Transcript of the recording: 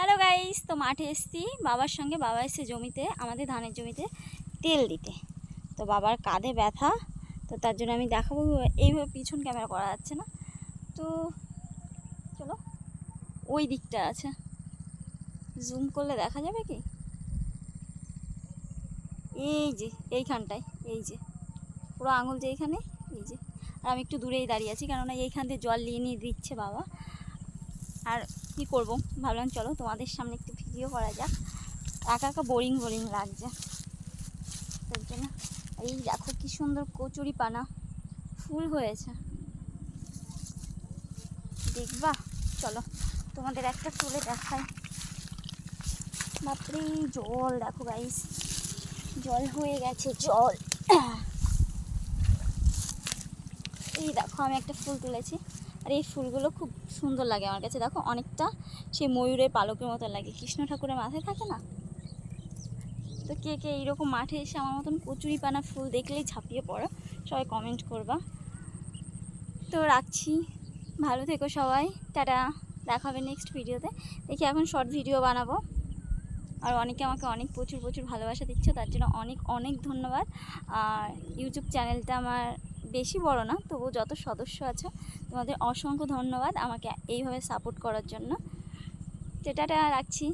Hello guys, তো মাঠে এসছি বাবার সঙ্গে। বাবা এসে জমিতে, আমাদের ধানের জমিতে তেল দিতে। তো বাবার কাঁধে ব্যথা, তো তার জন্য আমি দেখাবো। এইভাবে পিছন ক্যামেরা করা যাচ্ছে না, তো চলো ওই দিকটা আছে, জুম করলে দেখা যাবে কি? এই যে এইখানটায়, এই যে পুরো আঙুল যে এইখানে, এই যে। আর আমি একটু দূরেই দাঁড়িয়ে আছি, কেননা এইখান থেকে জল নিয়ে নিয়ে দিচ্ছে বাবা। আর কি করব, ভাবলাম চলো তোমাদের সামনে একটু ভিডিও করা যাক। একা একা বোরিং বোরিং লাগছে, তার জন্য। এই দেখো কি সুন্দর কচুরি পানা ফুল হয়েছে, দেখবা? চলো তোমাদের একটা তুলে দেখাই। বাপরে জল দেখো গাইস, জল হয়ে গেছে জল। এই দেখো আমি একটা ফুল তুলেছি, আর এই ফুলগুলো খুব সুন্দর লাগে আমার কাছে। দেখো অনেকটা সেই ময়ূরের পালকের মতো লাগে, কৃষ্ণ ঠাকুরের মাথায় থাকে না? তো কে কে এইরকম মাঠে এসে আমার মতন কচুরি পানা ফুল দেখলেই ঝাঁপিয়ে পড়ো, সবাই কমেন্ট করবা। তো রাখছি, ভালো থেকো সবাই, টাটা। দেখা হবে নেক্সট ভিডিওতে। দেখি এখন শর্ট ভিডিও বানাবো। আর অনেকে আমাকে অনেক প্রচুর প্রচুর ভালোবাসা দিচ্ছে, তার জন্য অনেক অনেক ধন্যবাদ। আর ইউটিউব চ্যানেলটা আমার বেশি বড় না, তবু যত সদস্য আছে তোমাদের অসংখ্য ধন্যবাদ আমাকে এইভাবে সাপোর্ট করার জন্য। তো টাটা, রাখছি।